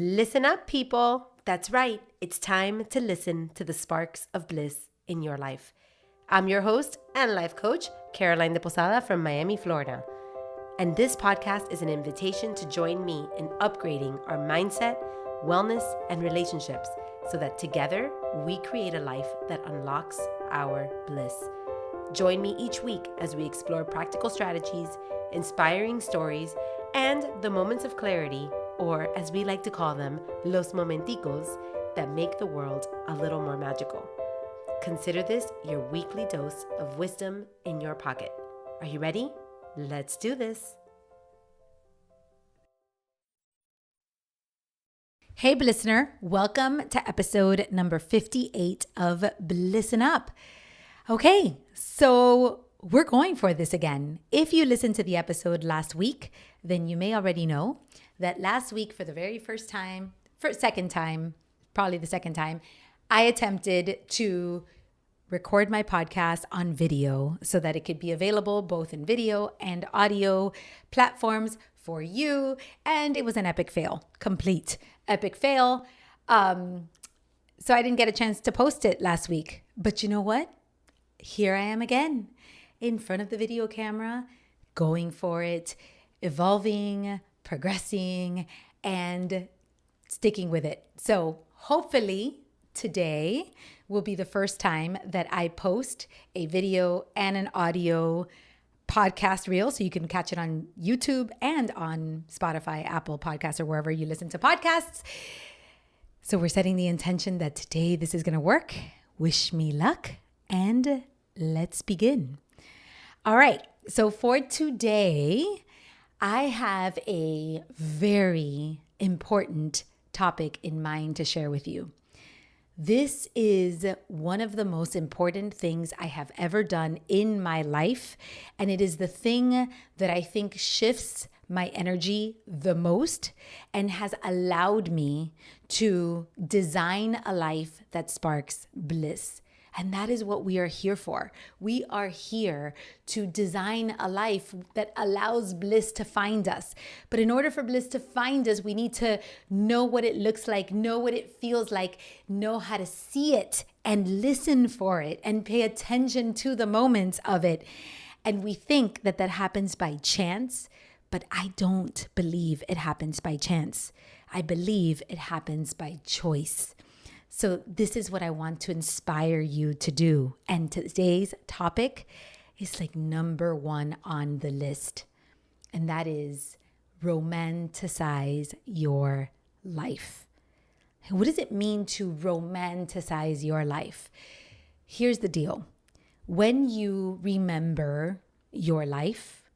Listen up, people. That's right. It's time to listen to the sparks of bliss in your life. I'm your host and life coach, Caroline de Posada from Miami, Florida. And this podcast is an invitation to join me in upgrading our mindset, wellness, and relationships so that together we create a life that unlocks our bliss. Join me each week as we explore practical strategies, inspiring stories, and the moments of clarity, or as we like to call them, los momenticos, that make the world a little more magical. Consider this your weekly dose of wisdom in your pocket. Are you ready? Let's do this. Hey, Blissener. Welcome to episode number 58 of Blissin' Up. Okay, so we're going for this again. If you listened to the episode last week, then you may already know that last week, for the very first time, probably the second time, I attempted to record my podcast on video so that it could be available both in video and audio platforms for you. And it was an epic fail, complete epic fail. So I didn't get a chance to post it last week. But you know what? Here I am again in front of the video camera, going for it, evolving, progressing, and sticking with it. So hopefully today will be the first time that I post a video and an audio podcast reel, so you can catch it on YouTube and on Spotify, Apple Podcasts, or wherever you listen to podcasts. So we're setting the intention that today this is going to work. Wish me luck, and let's begin. All right. So for today, I have a very important topic in mind to share with you. This is one of the most important things I have ever done in my life, and it is the thing that I think shifts my energy the most and has allowed me to design a life that sparks bliss. And that is what we are here for. We are here to design a life that allows bliss to find us. But in order for bliss to find us, we need to know what it looks like, know what it feels like, know how to see it and listen for it and pay attention to the moments of it. And we think that that happens by chance, but I don't believe it happens by chance. I believe it happens by choice. So this is what I want to inspire you to do. And today's topic is like number one on the list. And that is romanticize your life. What does it mean to romanticize your life? Here's the deal. When you remember your life,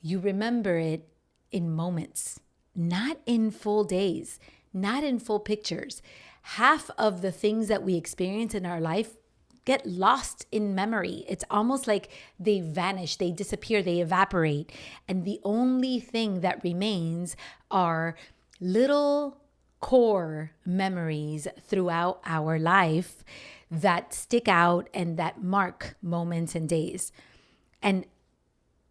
you remember it in moments, not in full days, not in full pictures. Half of the things that we experience in our life get lost in memory. It's almost like they vanish, they disappear, they evaporate. And the only thing that remains are little core memories throughout our life that stick out and that mark moments and days. And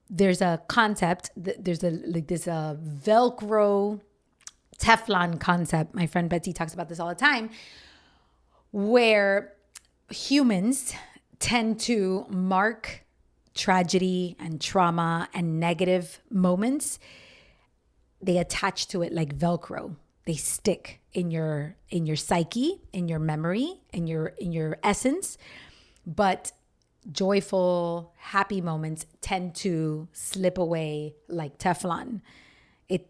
there's a concept, there's a Velcro Teflon concept. My friend Betsy talks about this all the time, where humans tend to mark tragedy and trauma and negative moments. They attach to it like Velcro. They stick in your psyche, in your memory, in your essence. But joyful, happy moments tend to slip away like Teflon.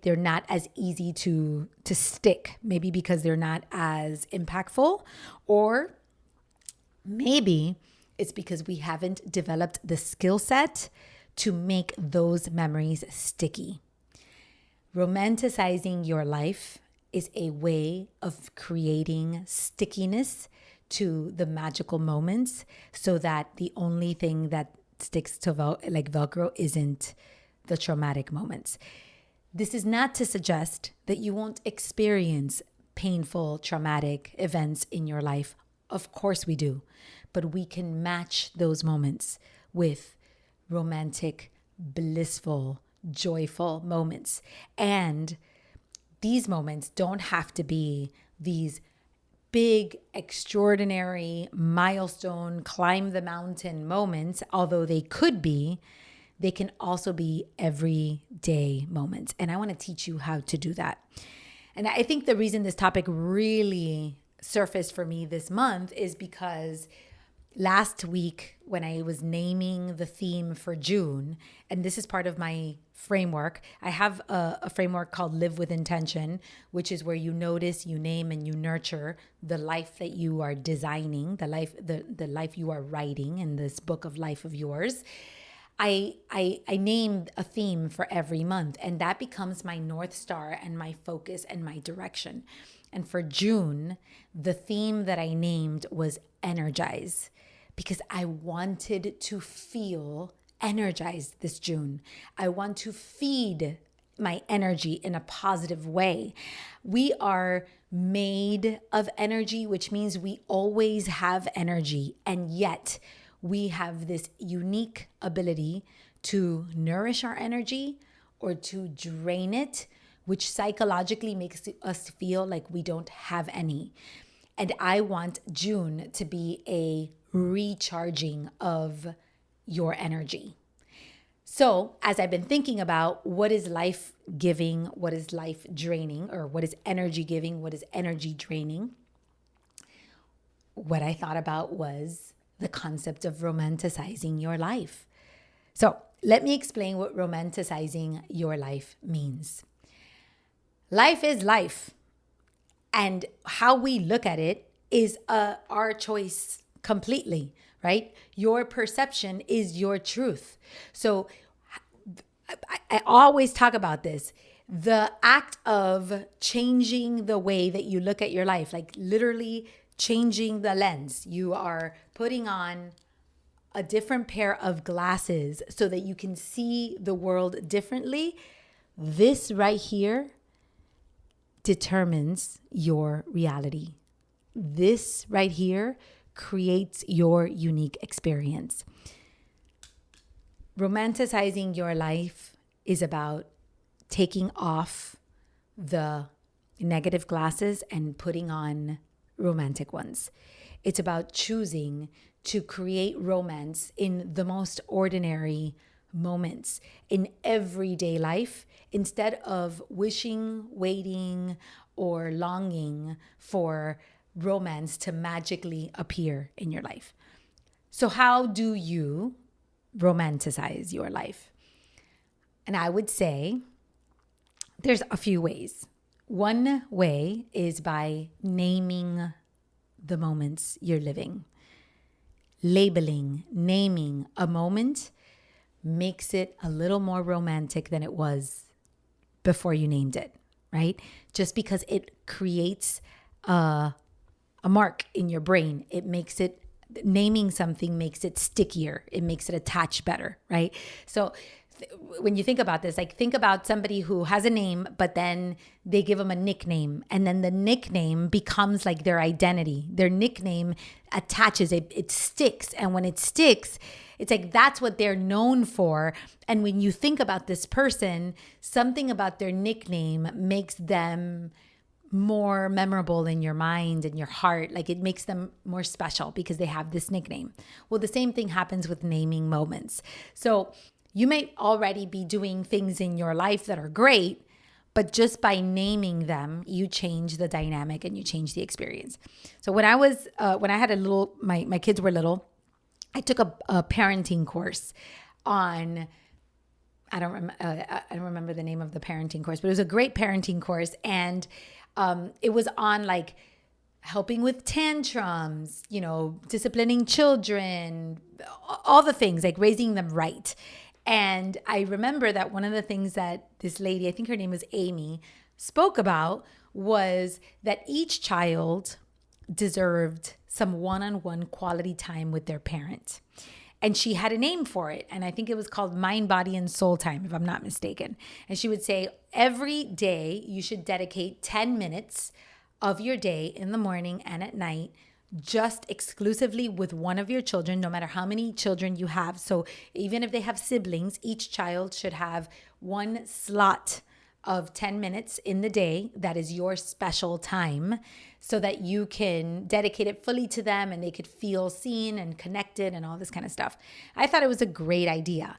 They're not as easy to stick, maybe because they're not as impactful, or maybe it's because we haven't developed the skill set to make those memories sticky. Romanticizing your life is a way of creating stickiness to the magical moments so that the only thing that sticks to like Velcro isn't the traumatic moments. This is not to suggest that you won't experience painful, traumatic events in your life. Of course we do. But we can match those moments with romantic, blissful, joyful moments. And these moments don't have to be these big, extraordinary, milestone, climb the mountain moments, although they could be. They can also be everyday moments. And I want to teach you how to do that. And I think the reason this topic really surfaced for me this month is because last week when I was naming the theme for June, and this is part of my framework, I have a framework called Live with Intention, which is where you notice, you name, and you nurture the life that you are designing, the life you are writing in this book of life of yours. I named a theme for every month, and that becomes my North Star and my focus and my direction. And for June, the theme that I named was energize, because I wanted to feel energized this June. I want to feed my energy in a positive way. We are made of energy, which means we always have energy, and yet we have this unique ability to nourish our energy or to drain it, which psychologically makes us feel like we don't have any. And I want June to be a recharging of your energy. So, as I've been thinking about what is life giving, what is life draining, or what is energy giving, what is energy draining, what I thought about was the concept of romanticizing your life. So let me explain what romanticizing your life means. Life is life, and how we look at it is our choice completely, right? Your perception is your truth. So I always talk about this. The act of changing the way that you look at your life, like literally changing the lens. You are putting on a different pair of glasses so that you can see the world differently. This right here determines your reality. This right here creates your unique experience. Romanticizing your life is about taking off the negative glasses and putting on romantic ones. It's about choosing to create romance in the most ordinary moments in everyday life instead of wishing, waiting, or longing for romance to magically appear in your life. So how do you romanticize your life? And I would say there's a few ways. One way is by naming the moments you're living. Labeling, naming a moment makes it a little more romantic than it was before you named it, right? Just because it creates a mark in your brain. It makes it, naming something makes it stickier. It makes it attach better, right? So when you think about this, like think about somebody who has a name, but then they give them a nickname, and then the nickname becomes like their identity. Their nickname attaches, it sticks. And when it sticks, it's like that's what they're known for. And when you think about this person, something about their nickname makes them more memorable in your mind and your heart. Like it makes them more special because they have this nickname. Well, the same thing happens with naming moments. So you may already be doing things in your life that are great, but just by naming them, you change the dynamic and you change the experience. So when I had my kids were little, I took a parenting course on, I don't remember the name of the parenting course, but it was a great parenting course. And it was on like helping with tantrums, disciplining children, all the things, like raising them right. And I remember that one of the things that this lady, I think her name was Amy, spoke about was that each child deserved some one-on-one quality time with their parent. And she had a name for it. And I think it was called Mind, Body, and Soul Time, if I'm not mistaken. And she would say, every day you should dedicate 10 minutes of your day in the morning and at night just exclusively with one of your children, no matter how many children you have. So even if they have siblings, each child should have one slot of 10 minutes in the day that is your special time so that you can dedicate it fully to them and they could feel seen and connected and all this kind of stuff. I thought it was a great idea.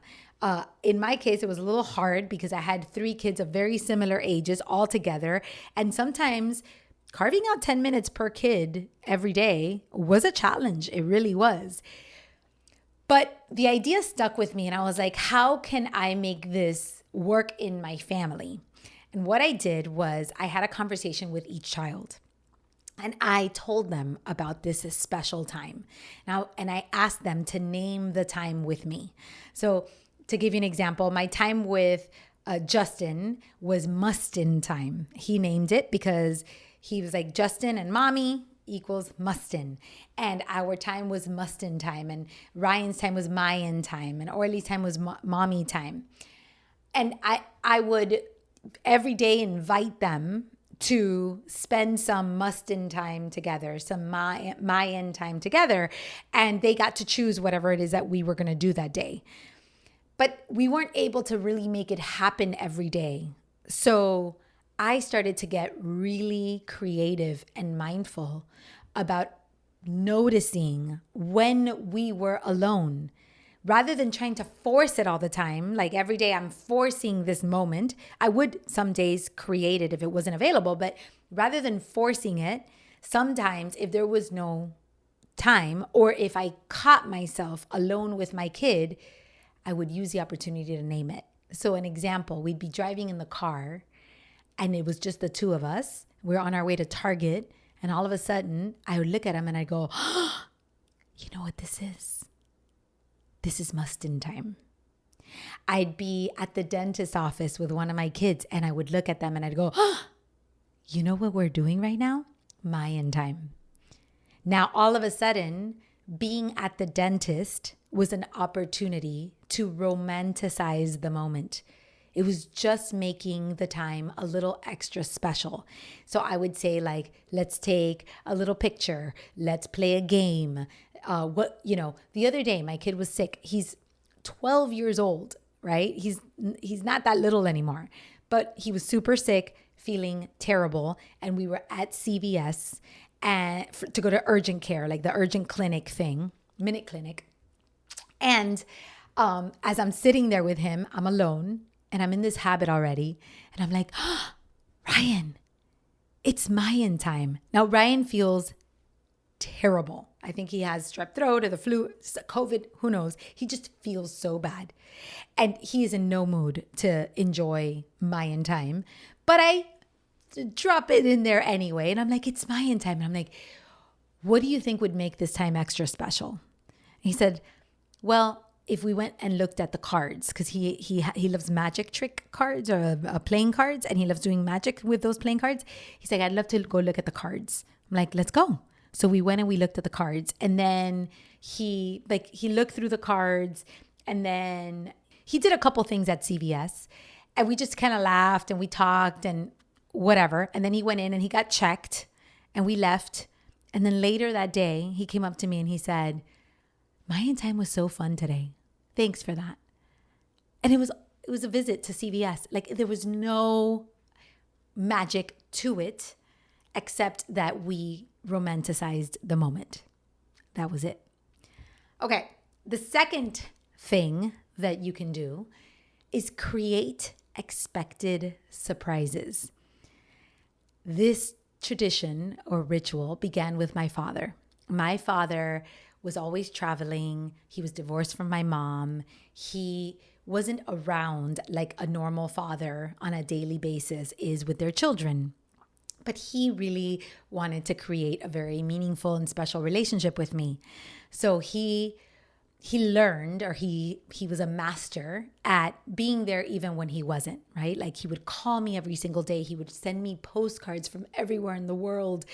In my case, it was a little hard because I had 3 kids of very similar ages all together. And sometimes carving out 10 minutes per kid every day was a challenge. It really was. But the idea stuck with me and I was like, how can I make this work in my family? And what I did was I had a conversation with each child. And I told them about this special time. And I asked them to name the time with me. So to give you an example, my time with Justin was Mustin time. He named it because he was like, Justin and mommy equals Mustin. And our time was Mustin time. And Ryan's time was Mayan time. And Orly's time was mommy time. And I would every day invite them to spend some Mustin time together, some Mayan time together. And they got to choose whatever it is that we were going to do that day. But we weren't able to really make it happen every day. So I started to get really creative and mindful about noticing when we were alone. Rather than trying to force it all the time, like every day I'm forcing this moment. I would some days create it if it wasn't available, but rather than forcing it, sometimes if there was no time or if I caught myself alone with my kid, I would use the opportunity to name it. So an example, we'd be driving in the car and it was just the 2 of us. We're on our way to Target and all of a sudden I would look at him and I'd go, oh, you know what this is? This is Mustin time. I'd be at the dentist office with one of my kids and I would look at them and I'd go, oh, you know what we're doing right now? Mayan time. Now, all of a sudden, being at the dentist was an opportunity to romanticize the moment. It was just making the time a little extra special. So I would say like, let's take a little picture. Let's play a game. The other day, my kid was sick. He's 12 years old, right? He's not that little anymore, but he was super sick, feeling terrible. And we were at CVS to go to urgent care, like the urgent clinic thing, minute clinic. And as I'm sitting there with him, I'm alone and I'm in this habit already. And I'm like, oh, Ryan, it's Mayan time. Now, Ryan feels terrible. I think he has strep throat or the flu, COVID, who knows? He just feels so bad. And he is in no mood to enjoy Mayan time. But I drop it in there anyway. And I'm like, it's Mayan time. And I'm like, what do you think would make this time extra special? And he said, well, if we went and looked at the cards, because he loves magic trick cards or playing cards, and he loves doing magic with those playing cards. He's like, I'd love to go look at the cards. I'm like, let's go. So we went and we looked at the cards, and then he looked through the cards, and then he did a couple things at CVS, and we just kind of laughed and we talked and whatever. And then he went in and he got checked, and we left. And then later that day, he came up to me and he said, Mayan time was so fun today. Thanks for that. And it was a visit to CVS. Like there was no magic to it except that we romanticized the moment. That was it. Okay. The second thing that you can do is create expected surprises. This tradition or ritual began with my father. My father was always traveling. He was divorced from my mom. He wasn't around like a normal father on a daily basis is with their children. But he really wanted to create a very meaningful and special relationship with me. So he learned, or he was a master at being there even when he wasn't, right? Like he would call me every single day. He would send me postcards from everywhere in the world.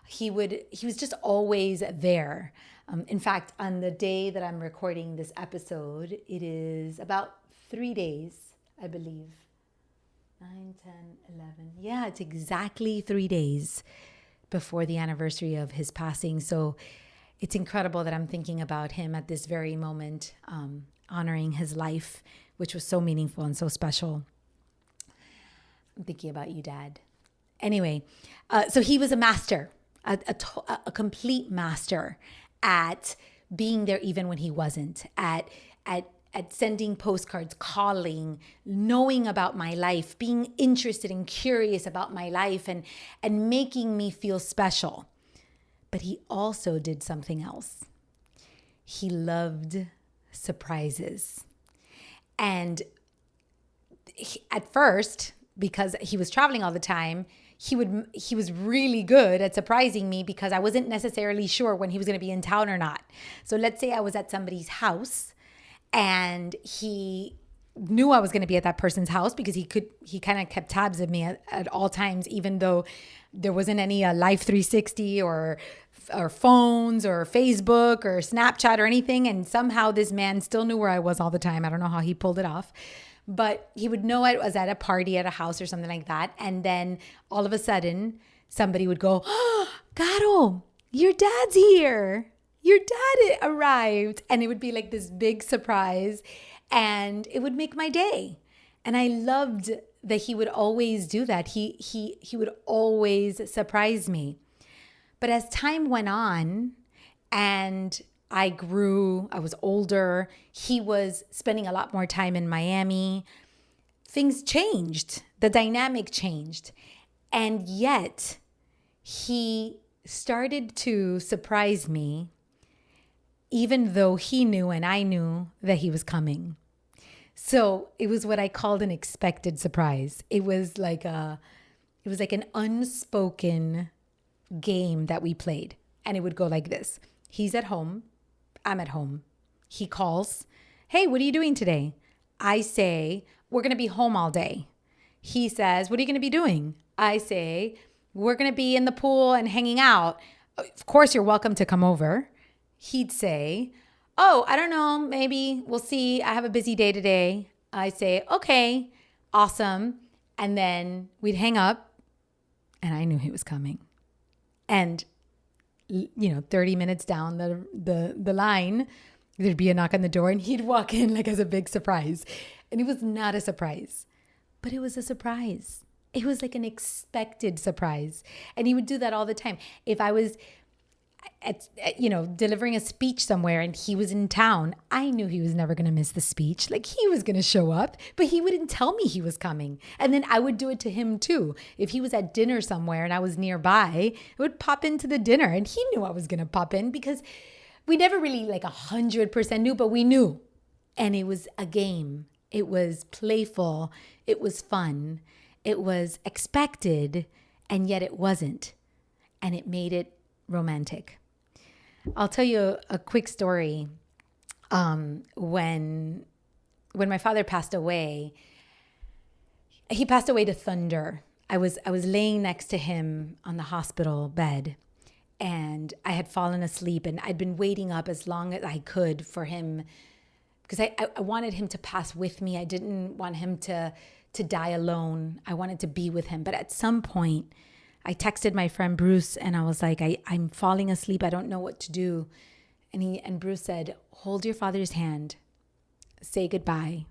He was just always there. In fact, on the day that I'm recording this episode, it is about 3 days, I believe. 9, 10, 11. Yeah, it's exactly 3 days before the anniversary of his passing. So it's incredible that I'm thinking about him at this very moment, honoring his life, which was so meaningful and so special. I'm thinking about you, Dad. Anyway, so he was a master, a complete master at being there even when he wasn't, at sending postcards, calling, knowing about my life, being interested and curious about my life, and making me feel special. But he also did something else. He loved surprises. And at first, because he was traveling all the time, he was really good at surprising me because I wasn't necessarily sure when he was going to be in town or not. So let's say I was at somebody's house and he knew I was going to be at that person's house because he kind of kept tabs of me at all times, even though there wasn't any Life 360 or phones or Facebook or Snapchat or anything. And somehow this man still knew where I was all the time. I don't know how he pulled it off. But he would know I was at a party at a house or something like that. And then all of a sudden, somebody would go, "Oh, Caro, your dad's here. Your dad arrived." And it would be like this big surprise. And it would make my day. And I loved that he would always do that. He would always surprise me. But as time went on and I grew, I was older, he was spending a lot more time in Miami, things changed. The dynamic changed. And yet he started to surprise me, even though he knew and I knew that he was coming. So it was what I called an expected surprise. It was like an unspoken game that we played. And it would go like this. He's at home. I'm at home. He calls. "Hey, what are you doing today?" I say, "We're going to be home all day." He says, "What are you going to be doing?" I say, "We're going to be in the pool and hanging out. Of course, you're welcome to come over." He'd say, "Oh, I don't know. Maybe we'll see. I have a busy day today." I say, "Okay, awesome." And then we'd hang up and I knew he was coming. And 30 minutes down the line, there'd be a knock on the door and he'd walk in like as a big surprise. And it was not a surprise, but it was a surprise. It was like an expected surprise. And he would do that all the time. If I was delivering a speech somewhere and he was in town, I knew he was never going to miss the speech. Like he was going to show up, but he wouldn't tell me he was coming. And then I would do it to him too. If he was at dinner somewhere and I was nearby, I would pop into the dinner and he knew I was going to pop in because we never really 100% knew, but we knew. And it was a game. It was playful. It was fun. It was expected, and yet it wasn't. And it made it romantic. I'll tell you a quick story. When my father passed away, he passed away to thunder. I was laying next to him on the hospital bed, and I had fallen asleep, and I'd been waiting up as long as I could for him because I wanted him to pass with me. I didn't want him to die alone. I wanted to be with him. But at some point, I texted my friend Bruce and I was like, I'm falling asleep. I don't know what to do. And Bruce said, "Hold your father's hand, say goodbye,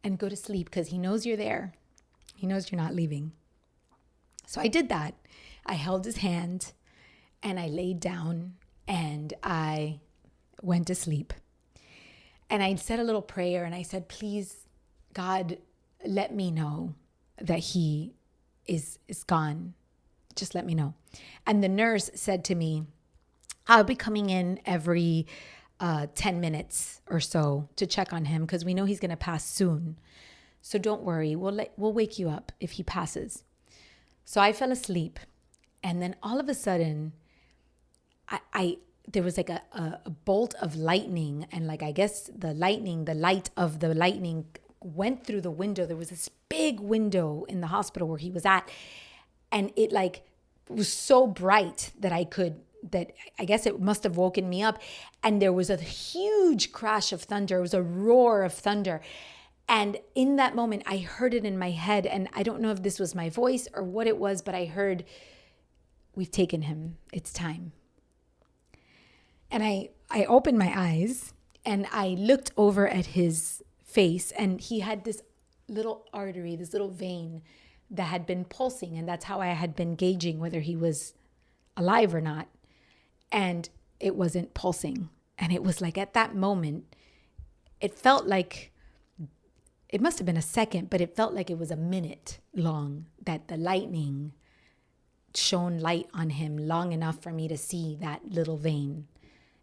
and go to sleep because he knows you're there. He knows you're not leaving." So I did that. I held his hand and I laid down and I went to sleep. And I said a little prayer and I said, "Please, God, let me know that he is gone. Just let me know." And the nurse said to me, "I'll be coming in every 10 minutes or so to check on him because we know he's going to pass soon. So don't worry. We'll wake you up if he passes." So I fell asleep. And then all of a sudden, there was like a bolt of lightning. And I guess the light of the lightning went through the window. There was this big window in the hospital where he was at. And it was so bright that I guess it must have woken me up. And there was a huge crash of thunder. It was a roar of thunder. And in that moment, I heard it in my head. And I don't know if this was my voice or what it was, but I heard, "We've taken him. It's time." And I opened my eyes and I looked over at his face, and he had this little artery, this little vein that had been pulsing. And that's how I had been gauging whether he was alive or not. And it wasn't pulsing. And it was like at that moment, it felt like, it must have been a second, but it felt like it was a minute long that the lightning shone light on him long enough for me to see that little vein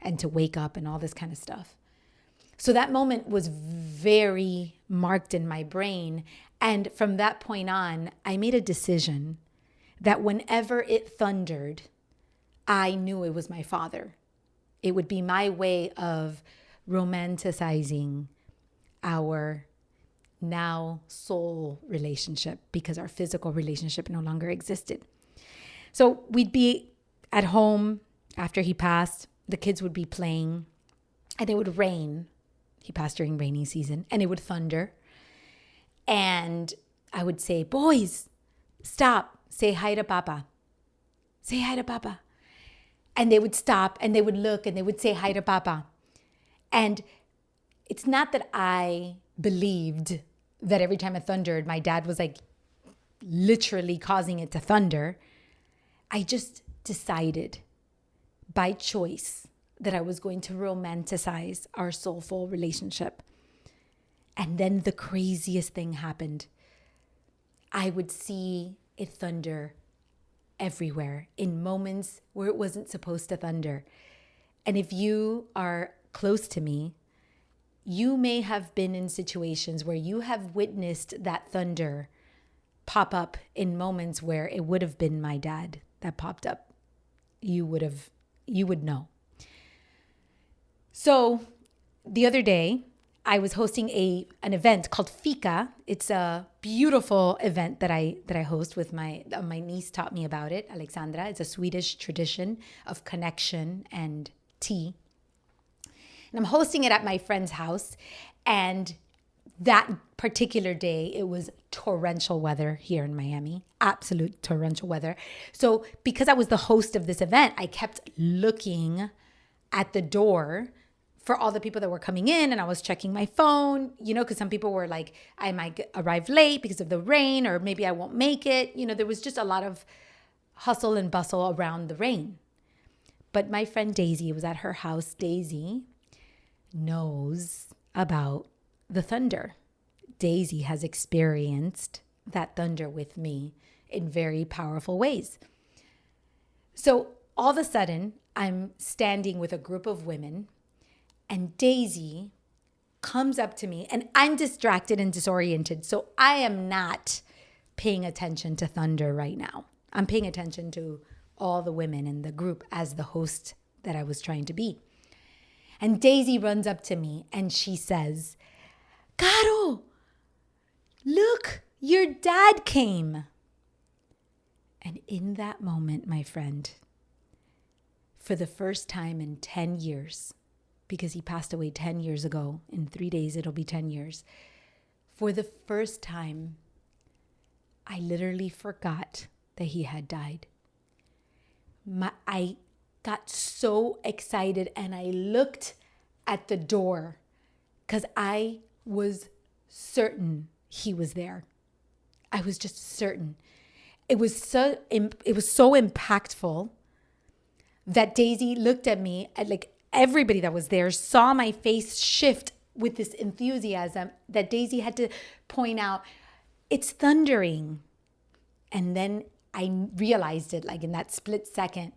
and to wake up and all this kind of stuff. So that moment was very marked in my brain. And from that point on, I made a decision that whenever it thundered, I knew it was my father. It would be my way of romanticizing our now soul relationship because our physical relationship no longer existed. So we'd be at home after he passed. The kids would be playing and it would rain. He passed during rainy season and it would thunder. And I would say, boys, stop, say hi to Papa. Say hi to Papa. And they would stop and they would look and they would say hi to Papa. And it's not that I believed that every time it thundered, my dad was like literally causing it to thunder. I just decided by choice that I was going to romanticize our soulful relationship. And then the craziest thing happened. I would see it thunder everywhere in moments where it wasn't supposed to thunder. And if you are close to me, you may have been in situations where you have witnessed that thunder pop up in moments where it would have been my dad that popped up. You would know. So the other day, I was hosting an event called Fika. It's a beautiful event that I host with my niece taught me about it, Alexandra. It's a Swedish tradition of connection and tea. And I'm hosting it at my friend's house. And that particular day, it was torrential weather here in Miami, absolute torrential weather. So because I was the host of this event, I kept looking at the door for all the people that were coming in, and I was checking my phone, because some people were like, I might arrive late because of the rain, or maybe I won't make it. There was just a lot of hustle and bustle around the rain. But my friend Daisy was at her house. Daisy knows about the thunder. Daisy has experienced that thunder with me in very powerful ways. So all of a sudden, I'm standing with a group of women, and Daisy comes up to me, and I'm distracted and disoriented. So I am not paying attention to thunder right now. I'm paying attention to all the women in the group as the host that I was trying to be. And Daisy runs up to me and she says, Caro, look, your dad came. And in that moment, my friend, for the first time in 10 years, because he passed away 10 years ago. In 3 days, it'll be 10 years. For the first time, I literally forgot that he had died. I got so excited and I looked at the door because I was certain he was there. I was just certain. It was so impactful that Daisy looked at me and like everybody that was there saw my face shift with this enthusiasm that Daisy had to point out, it's thundering. And then I realized it like in that split second.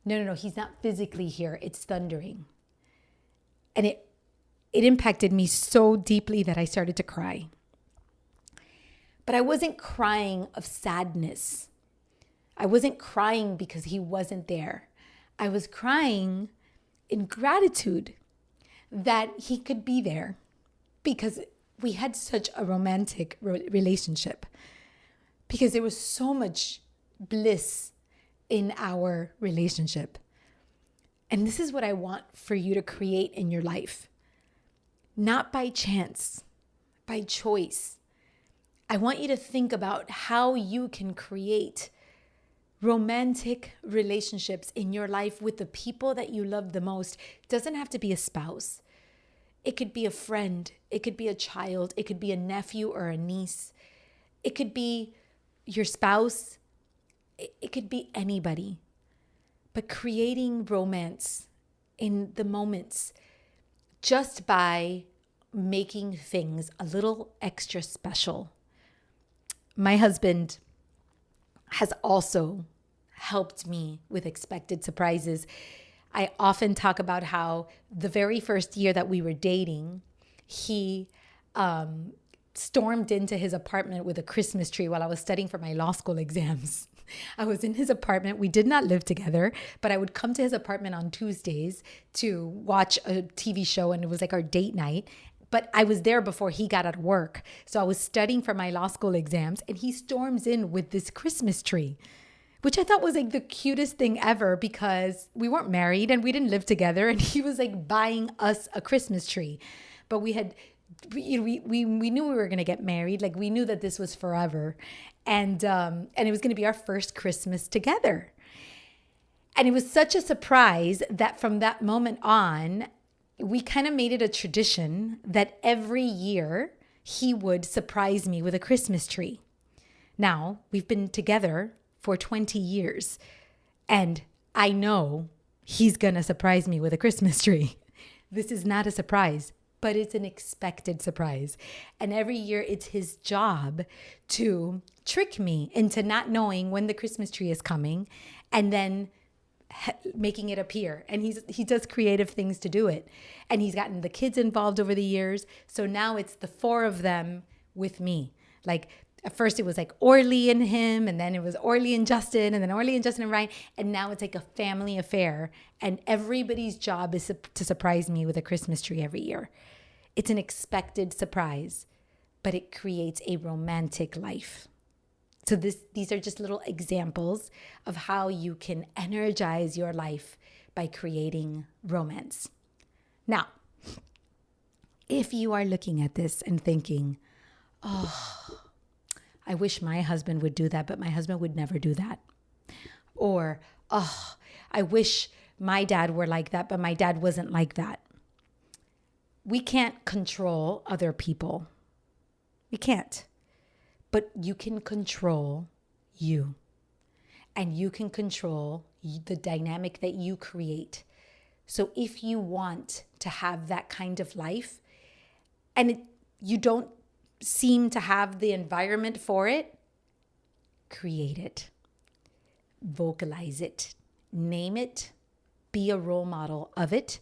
No, he's not physically here. It's thundering. And it impacted me so deeply that I started to cry. But I wasn't crying of sadness. I wasn't crying because he wasn't there. I was crying in gratitude that he could be there because we had such a romantic relationship, because there was so much bliss in our relationship. And this is what I want for you to create in your life. Not by chance, by choice. I want you to think about how you can create romantic relationships in your life with the people that you love the most. It doesn't have to be a spouse. It could be a friend. It could be a child. It could be a nephew or a niece. It could be your spouse, it could be anybody, but creating romance in the moments just by making things a little extra special. My husband has also helped me with expected surprises. I often talk about how the very first year that we were dating, he stormed into his apartment with a Christmas tree while I was studying for my law school exams. I was in his apartment. We did not live together, but I would come to his apartment on Tuesdays to watch a TV show, and it was like our date night. But I was there before he got out of work. So I was studying for my law school exams, and he storms in with this Christmas tree, which I thought was like the cutest thing ever because we weren't married and we didn't live together. And he was like buying us a Christmas tree. But we knew we were going to get married. Like we knew that this was forever. And it was going to be our first Christmas together. And it was such a surprise that from that moment on, we kind of made it a tradition that every year he would surprise me with a Christmas tree. Now, we've been together for 20 years, and I know he's going to surprise me with a Christmas tree. This is not a surprise, but it's an expected surprise. And every year it's his job to trick me into not knowing when the Christmas tree is coming and then making it appear. And he does creative things to do it. And he's gotten the kids involved over the years. So now it's the four of them with me. Like at first it was like Orly and him, and then it was Orly and Justin, and then Orly and Justin and Ryan. And now it's like a family affair. And everybody's job is to surprise me with a Christmas tree every year. It's an expected surprise, but it creates a romantic life. So these are just little examples of how you can energize your life by creating romance. Now, if you are looking at this and thinking, oh, I wish my husband would do that, but my husband would never do that. Or, oh, I wish my dad were like that, but my dad wasn't like that. We can't control other people. We can't. But you can control you. And you can control the dynamic that you create. So if you want to have that kind of life, and you don't seem to have the environment for it, create it. Vocalize it. Name it. Be a role model of it.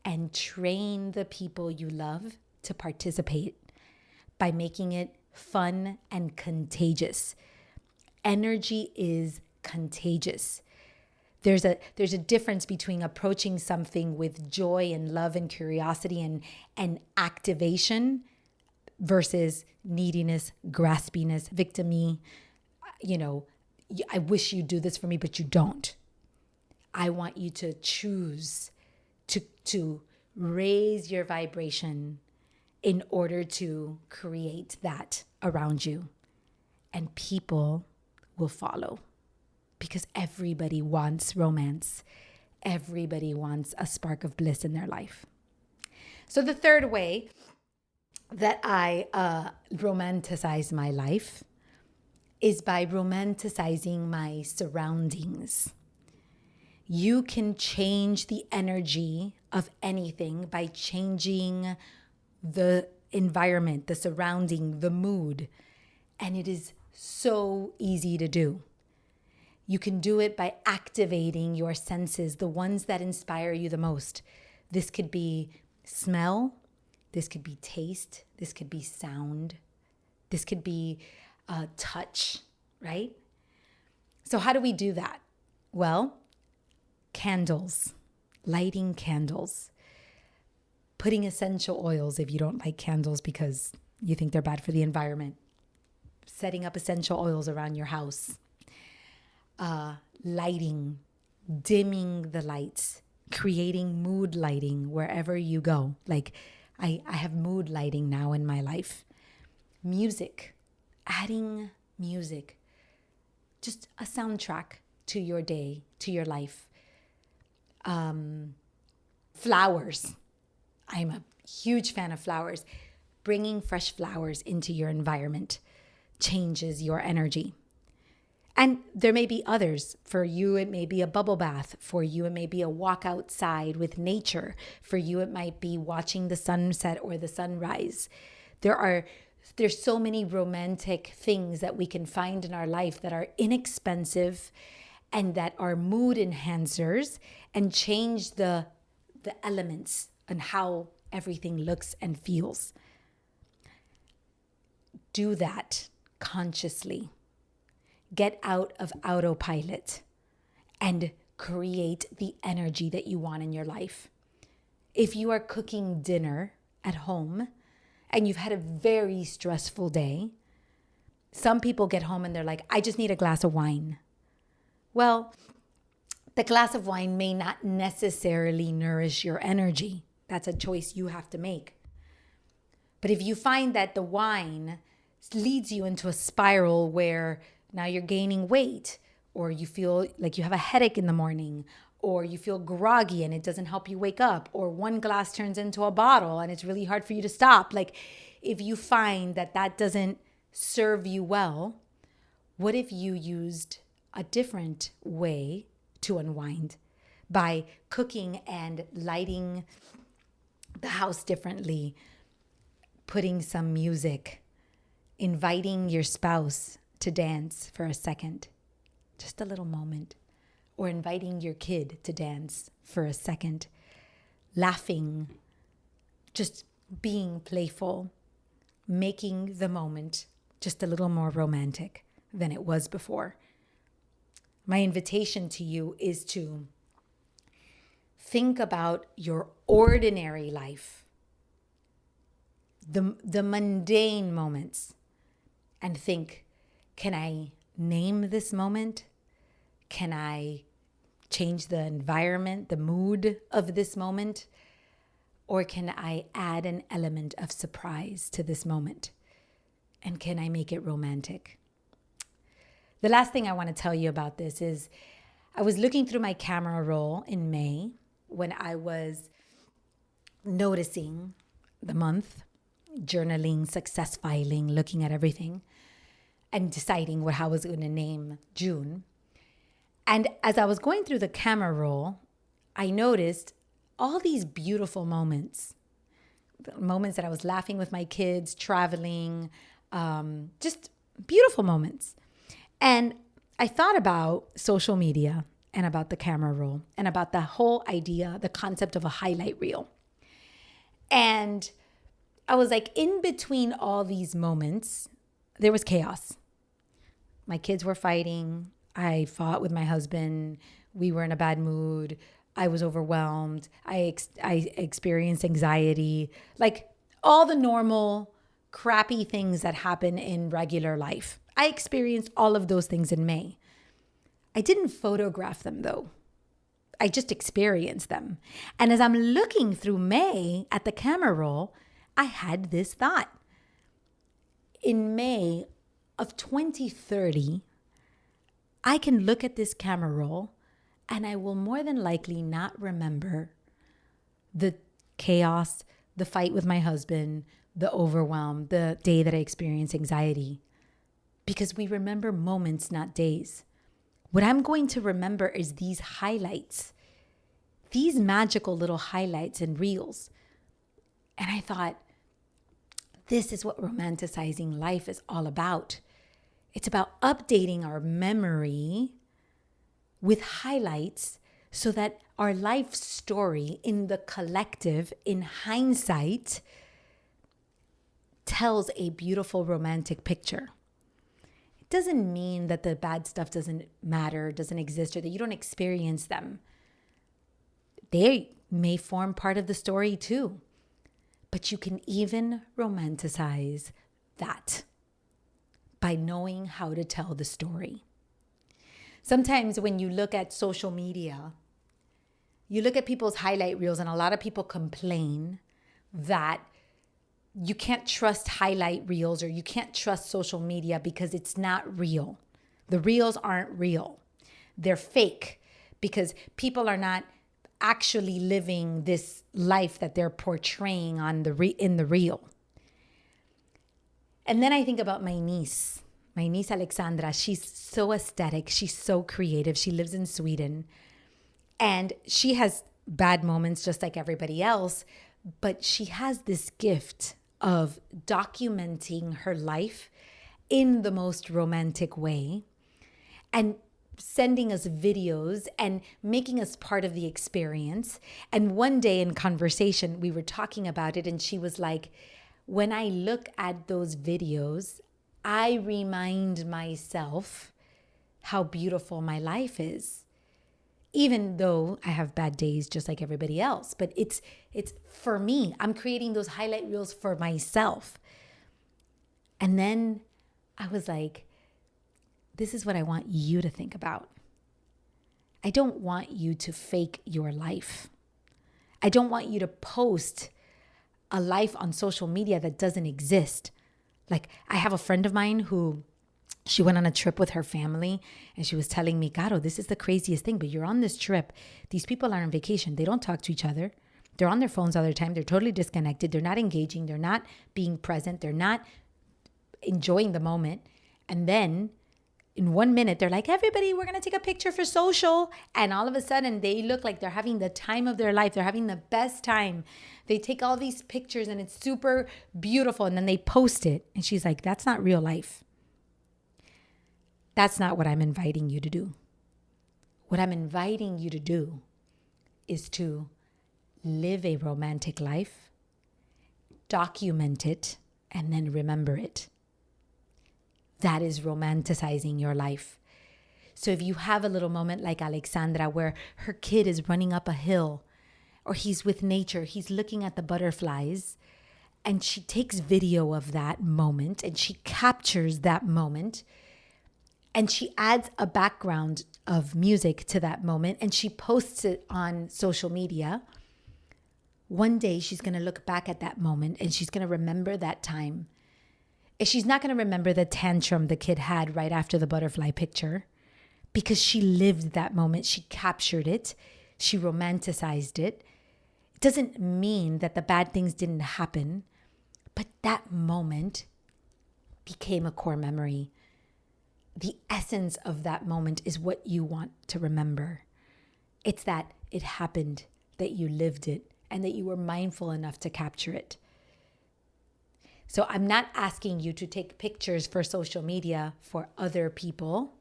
And train the people you love to participate by making it fun and contagious. Energy is contagious. There's a difference between approaching something with joy and love and curiosity and activation versus neediness, graspiness, victim-y. I wish you'd do this for me, but you don't. I want you to choose to raise your vibration in order to create that around you. And people will follow because everybody wants romance. Everybody wants a spark of bliss in their life. So the third way that I romanticize my life is by romanticizing my surroundings. You can change the energy of anything by changing the environment, the surrounding, the mood. And it is so easy to do. You can do it by activating your senses, the ones that inspire you the most. This could be smell. This could be taste. This could be sound. This could be touch, right? So how do we do that? Well, candles, lighting candles, putting essential oils if you don't like candles because you think they're bad for the environment, setting up essential oils around your house, lighting, dimming the lights, creating mood lighting wherever you go. Like I have mood lighting now in my life. Music, adding music, just a soundtrack to your day, to your life. Flowers. I'm a huge fan of flowers. Bringing fresh flowers into your environment changes your energy. And there may be others. For you, it may be a bubble bath. For you, it may be a walk outside with nature. For you, it might be watching the sunset or the sunrise. There's so many romantic things that we can find in our life that are inexpensive and that are mood enhancers and change the elements and how everything looks and feels. Do that consciously. Get out of autopilot and create the energy that you want in your life. If you are cooking dinner at home and you've had a very stressful day, some people get home and they're like, I just need a glass of wine. Well, the glass of wine may not necessarily nourish your energy. That's a choice you have to make. But if you find that the wine leads you into a spiral where now you're gaining weight, or you feel like you have a headache in the morning, or you feel groggy and it doesn't help you wake up, or one glass turns into a bottle and it's really hard for you to stop. Like, if you find that that doesn't serve you well, what if you used a different way to unwind by cooking and lighting the house differently, putting some music, inviting your spouse to dance for a second, just a little moment, or inviting your kid to dance for a second, laughing, just being playful, making the moment just a little more romantic than it was before. My invitation to you is to think about your ordinary life, the mundane moments, and think, can I name this moment? Can I change the environment, the mood of this moment? Or can I add an element of surprise to this moment? And can I make it romantic? The last thing I want to tell you about this is I was looking through my camera roll in May when I was noticing the month, journaling, success filing, looking at everything, and deciding how I was going to name June. And as I was going through the camera roll, I noticed all these beautiful moments, the moments that I was laughing with my kids, traveling, just beautiful moments. And I thought about social media and about the camera roll and about the whole idea, the concept of a highlight reel. And I was like, in between all these moments, there was chaos. My kids were fighting. I fought with my husband. We were in a bad mood. I was overwhelmed. I experienced anxiety, like all the normal crappy things that happen in regular life. I experienced all of those things in May. I didn't photograph them though. I just experienced them. And as I'm looking through May at the camera roll, I had this thought. In May of 2030, I can look at this camera roll and I will more than likely not remember the chaos, the fight with my husband, the overwhelm, the day that I experienced anxiety. Because we remember moments, not days. What I'm going to remember is these highlights, these magical little highlights and reels. And I thought, this is what romanticizing life is all about. It's about updating our memory with highlights so that our life story in the collective, in hindsight, tells a beautiful romantic picture. It doesn't mean that the bad stuff doesn't matter, doesn't exist, or that you don't experience them. They may form part of the story too. But you can even romanticize that by knowing how to tell the story. Sometimes when you look at social media, you look at people's highlight reels, and a lot of people complain that you can't trust highlight reels or you can't trust social media because it's not real. The reels aren't real. They're fake because people are not actually living this life that they're portraying on in the reel. And then I think about my niece, my niece Alexandra, she's so aesthetic. She's so creative. She lives in Sweden. And she has bad moments just like everybody else. But she has this gift of documenting her life in the most romantic way and sending us videos and making us part of the experience. And one day in conversation, we were talking about it, and she was like, when I look at those videos, I remind myself how beautiful my life is. Even though I have bad days just like everybody else, but it's for me. I'm creating those highlight reels for myself. And then I was like, this is what I want you to think about. I don't want you to fake your life. I don't want you to post a life on social media that doesn't exist. Like, I have a friend of mine who she went on a trip with her family, and she was telling me, Caro, this is the craziest thing, but you're on this trip. These people are on vacation. They don't talk to each other. They're on their phones all the time. They're totally disconnected. They're not engaging. They're not being present. They're not enjoying the moment. And then in 1 minute, they're like, everybody, we're going to take a picture for social. And all of a sudden, they look like they're having the time of their life. They're having the best time. They take all these pictures, and it's super beautiful. And then they post it. And she's like, that's not real life. That's not what I'm inviting you to do. What I'm inviting you to do is to live a romantic life, document it, and then remember it. That is romanticizing your life. So if you have a little moment like Alexandra where her kid is running up a hill, or he's with nature, he's looking at the butterflies, and she takes video of that moment and she captures that moment, and she adds a background of music to that moment, and she posts it on social media. One day she's going to look back at that moment, and she's going to remember that time. She's not going to remember the tantrum the kid had right after the butterfly picture, because she lived that moment. She captured it. She romanticized it. It doesn't mean that the bad things didn't happen, but that moment became a core memory. The essence of that moment is what you want to remember. It's that it happened, that you lived it, and that you were mindful enough to capture it. So I'm not asking you to take pictures for social media for other people.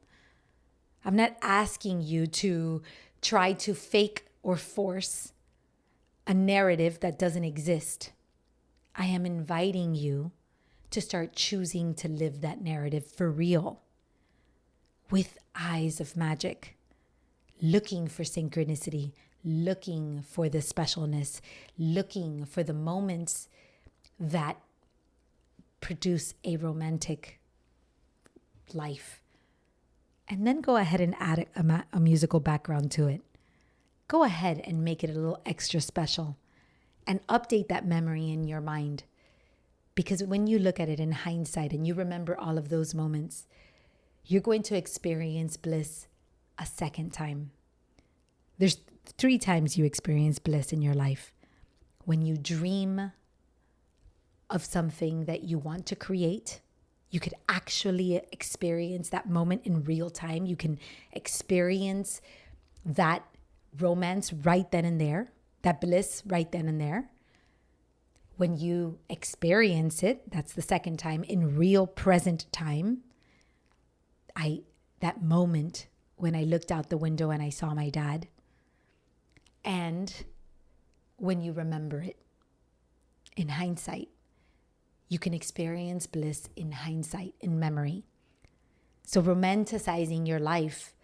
I'm not asking you to try to fake or force a narrative that doesn't exist. I am inviting you to start choosing to live that narrative for real, with eyes of magic, looking for synchronicity, looking for the specialness, looking for the moments that produce a romantic life. And then go ahead and add a musical background to it. Go ahead and make it a little extra special and update that memory in your mind. Because when you look at it in hindsight and you remember all of those moments, you're going to experience bliss a second time. There's 3 times you experience bliss in your life. When you dream of something that you want to create, you could actually experience that moment in real time. You can experience that romance right then and there, that bliss right then and there. When you experience it, that's the second time, in real present time. That moment when I looked out the window and I saw my dad. And when you remember it in hindsight, you can experience bliss in hindsight, in memory. So romanticizing your life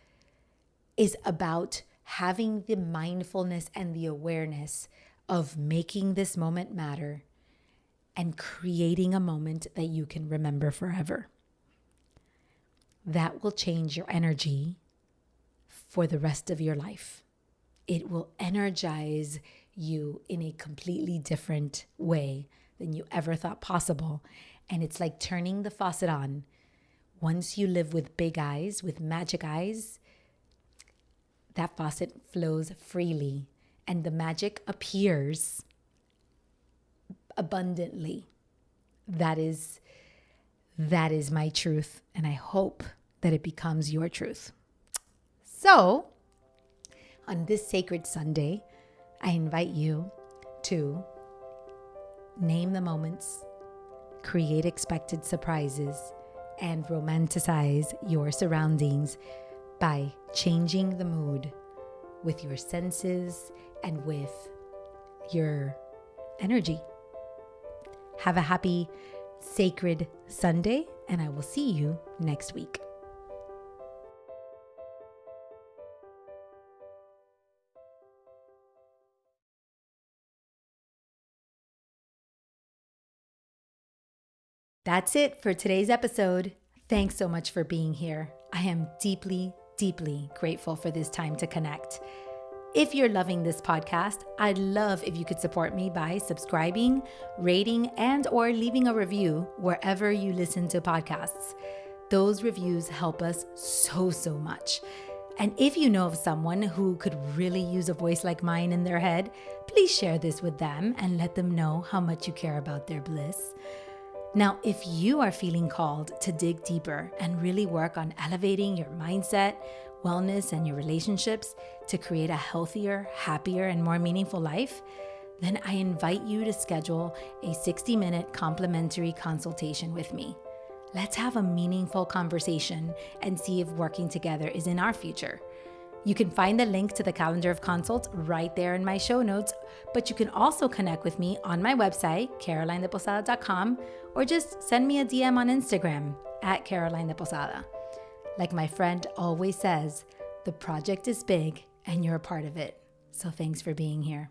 is about having the mindfulness and the awareness of making this moment matter and creating a moment that you can remember forever. That will change your energy for the rest of your life. It will energize you in a completely different way than you ever thought possible. And it's like turning the faucet on. Once you live with big eyes, with magic eyes, that faucet flows freely and the magic appears abundantly. That is That is my truth, and I hope that it becomes your truth. So, on this sacred Sunday, I invite you to name the moments, create expected surprises, and romanticize your surroundings by changing the mood with your senses and with your energy. Have a happy, sacred Sunday, and I will see you next week. That's it for today's episode. Thanks so much for being here. I am deeply, deeply grateful for this time to connect. If you're loving this podcast, I'd love if you could support me by subscribing, rating, and or leaving a review wherever you listen to podcasts. Those reviews help us so much. And if you know of someone who could really use a voice like mine in their head, please share this with them and let them know how much you care about their bliss. Now, if you are feeling called to dig deeper and really work on elevating your mindset, wellness, and your relationships to create a healthier, happier, and more meaningful life, then I invite you to schedule a 60-minute complimentary consultation with me. Let's have a meaningful conversation and see if working together is in our future. You can find the link to the calendar of consults right there in my show notes, but you can also connect with me on my website, carolinedeposada.com, or just send me a DM on Instagram at @CarolineDePosada. Like my friend always says, the project is big and you're a part of it. So thanks for being here.